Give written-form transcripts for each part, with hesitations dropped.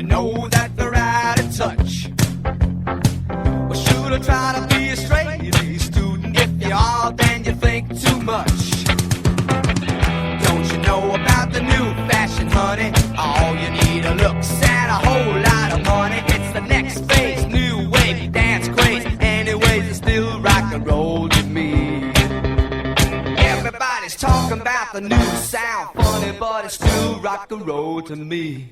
know that they're out of touch. Well, should I try to be a straight-A student? If you are, then you think too much. Don't you know about the new fashion, honey? All you need are looks and a whole lot of money. It's the next phase, new wave, dance craze. Anyways, it's still rock and roll to me. Everybody's talking about the new sound, funny, but it's still rock and roll to me.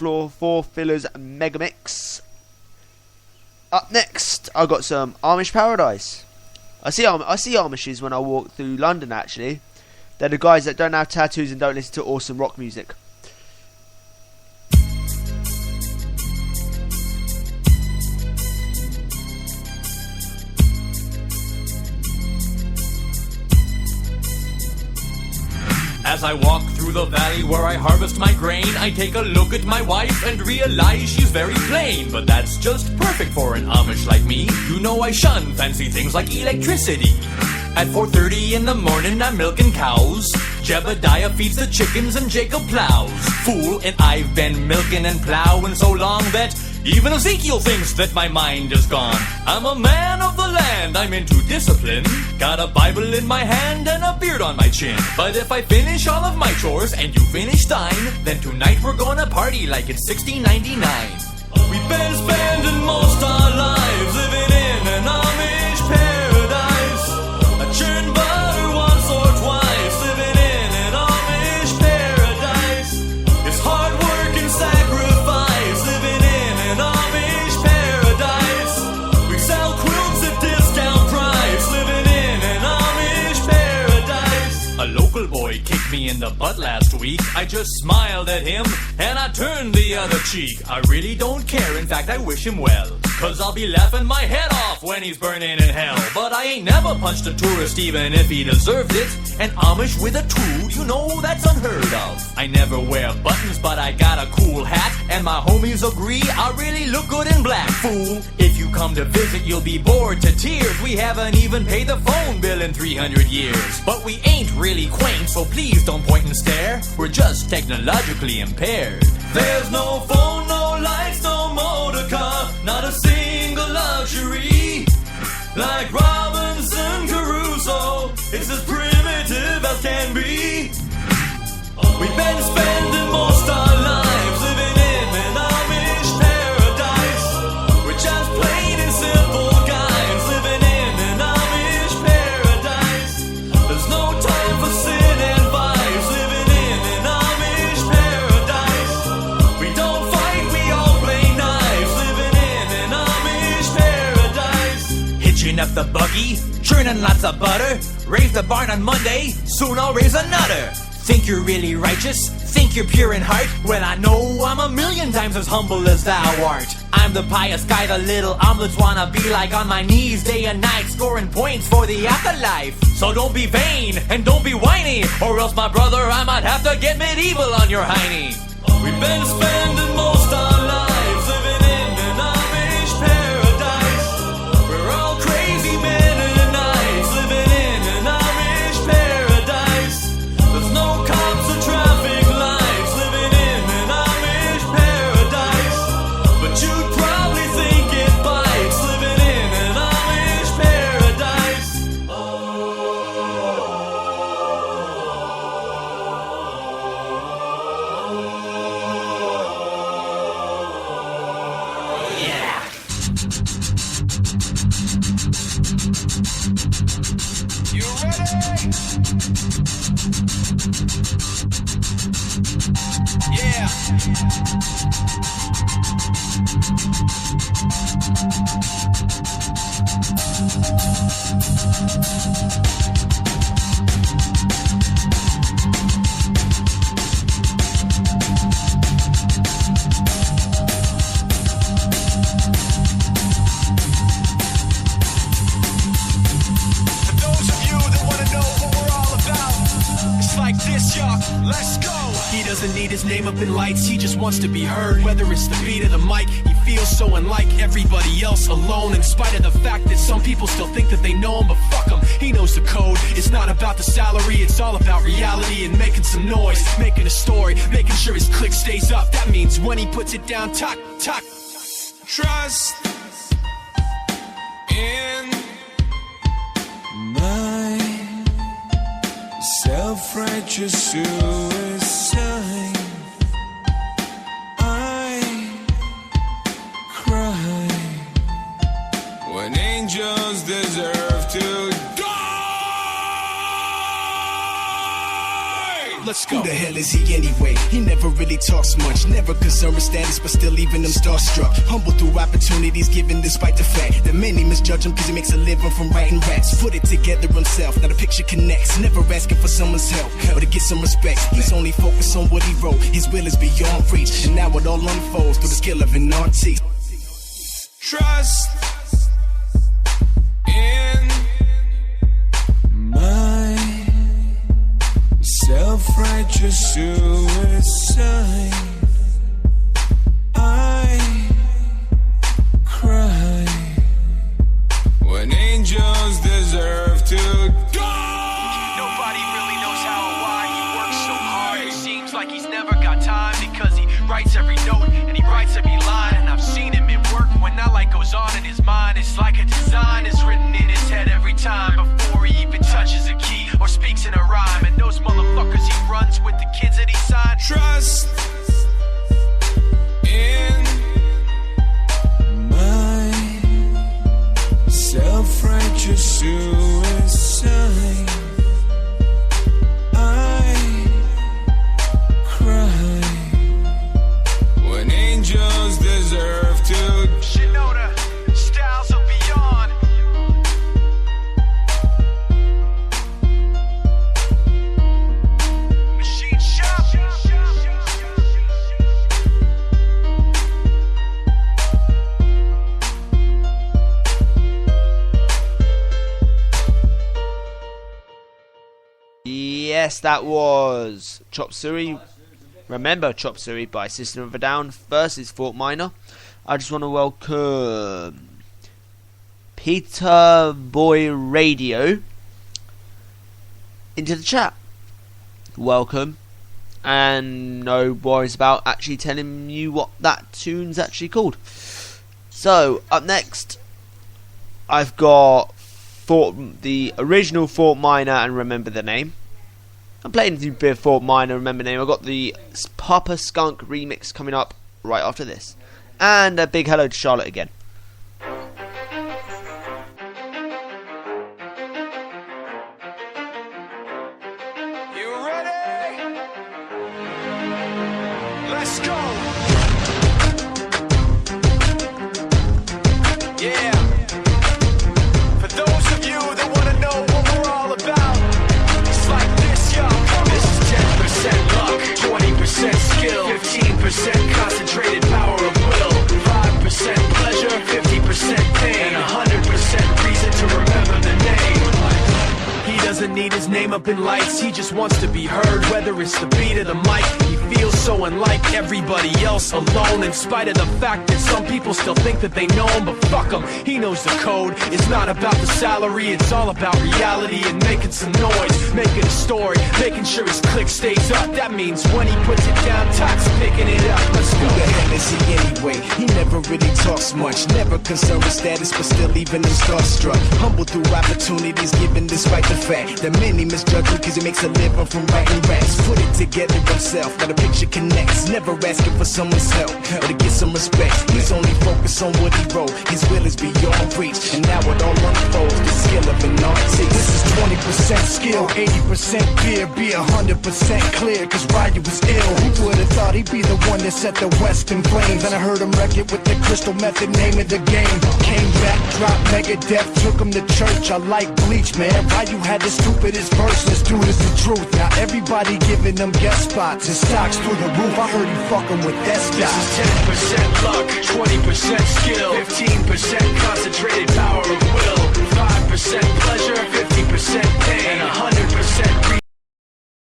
Floor 4 Fillers Mega Mix. Up next, I got some Amish Paradise. I see Amishes when I walk through London, actually. They're the guys that don't have tattoos and don't listen to awesome rock music. As I walk through the valley where I harvest my grain, I take a look at my wife and realize she's very plain. But that's just perfect for an Amish like me. You know I shun fancy things like electricity. At 4:30 in the morning I'm milking cows. Jebediah feeds the chickens and Jacob plows. Fool, and I've been milking and plowing so long that even Ezekiel thinks that my mind is gone. I'm a man of the land, I'm into discipline. Got a Bible in my hand and a beard on my chin. But if I finish all of my chores and you finish thine, then tonight we're gonna party like it's 1699. We've been spending most our lives living in an Amish paradise. I churn butter once or twice, living in an Amish paradise. It's hard work and sacrifice, living in an Amish paradise. We sell quilts at discount price, living in an Amish paradise. A local boy kicked me in the butt last week. I just smiled at him and I turned the other cheek. I really don't care, in fact I wish him well, 'cause I'll be laughing my head off when he's burning in hell. But I ain't never punched a tourist even if he deserved it. An Amish with a tool, you know that's unheard of. I never wear buttons but I got a cool hat, and my homies agree I really look good in black, fool. If you come to visit you'll be bored to tears. We haven't even paid the phone bill in 300 years. But we ain't really quaint, so please don't point and stare. We're just technologically impaired. There's no phone, no lights, no motor car, not a single luxury. Like Robinson Crusoe, it's as primitive as can be. We've been spending most our lives living in an Amish paradise. We're just plain and simple guys living in an Amish paradise. There's no time for sin and vice, living in an Amish paradise. We don't fight, we all play nice, living in an Amish paradise. Hitching up the buggy, churning lots of butter. Raise the barn on Monday, soon I'll raise another. Think you're really righteous? Think you're pure in heart? Well, I know I'm a million times as humble as thou art. I'm the pious guy the little omelets wanna be like, on my knees day and night, scoring points for the afterlife. So don't be vain and don't be whiny, or else, my brother, I might have to get medieval on your hiney. We've been spending most our lives living in an Amish paradise. We're all crazy men and knights living in an Amish paradise. There's no cops or traffic lights, living in an Amish paradise. But you'd probably think it bites, living in an Amish paradise. Yeah. You ready? Yeah. For those of you that want to know what we're all about, it's like this, y'all. Let's go. He doesn't need his name up in lights, he just wants to be heard. Whether it's the beat of the mic, he feels so unlike everybody else, alone. In spite of the fact that some people still think that they know him, but fuck him, he knows the code. It's not about the salary, it's all about reality and making some noise, making a story, making sure his click stays up. That means when he puts it down, talk. Trust in my self-righteous suicide. I cry when angels deserve to die. let's go. Who the hell is he anyway? He never really talks much, never concerned with status, but still leaving them starstruck. Humble through opportunities given despite the fact that many misjudge him cause he makes a living from writing raps. Put it together himself, now the picture connects. Never asking for someone's help, or to get some respect. He's only focused on what he wrote, his will is beyond reach. And now it all unfolds through the skill of an artist. Trust in my self-righteous suicide. I cry when angels deserve to die. Nobody really knows how or why he works so hard. It seems like he's never got time because he writes every note and he writes every line. And I've seen him at work when that light goes on in his mind. It's like a design is written in his head every time before he even touches a key or speaks in a rhyme. And those motherfuckers he runs with the kids that he signed. Trust in my self-righteous suicide. I cry when angels deserve to. Shinoda, styles of beyond. Machine shop. Yes, that was Chop Suey. Remember Chop Suey by System of a Down versus Fort Minor. I just want to welcome Peter Boy Radio into the chat. Welcome. And no worries about actually telling you what that tune's actually called. So, up next, I've got the original Fort Minor and Remember the Name. I'm playing a bit of Fort Minor, Remember the Name. I've got the Papa Skunk remix coming up right after this. And a big hello to Charlotte again. You ready? Let's go. Yeah. For those of you that want to know what we're all about, it's like this, yo. This is 10% luck, 20% skill, 15% concentrated power of will, 5% pleasure, 50% pain, and 100% reason to remember the name. He doesn't need his name up in lights, he just wants to be heard, whether it's the beat or the mic. He feels so unlike everybody else, alone, in spite of the fact that some people still think that they know him, but fuck him, he knows the code. It's not about the salary, it's all about reality and making some noise, making a story, making sure his click stays up. That means when he puts it down, Tox picking it up. Let's go. Who the hell is he anyway? He never really talks much, never concerned with status, but still leaving him starstruck. Humble through opportunities given despite the fact that many misjudge him cause he makes a living from writing raps. Put it together himself, now the picture connects. Never asking for someone's help or to get some respect. He's only focused on what he wrote, his will is beyond reach. And now it all unfolds, the skill of an artist. This is 20% skill, 80% fear, be 100% clear, cause Ryu was ill. Who would've thought he'd be the one that set the West in flames? And I heard him wreck it with the crystal method, name of the game. Came back, dropped Megadeth, took him to church. I like Bleach, man. Ryu had the stupidest verse, this dude is the truth. Now everybody giving them guest spots, his stocks through the roof. I heard he fucking with that This is 10% luck, 20% skill, 15% concentrated power of will, 5% pleasure, 50% pain, and 100%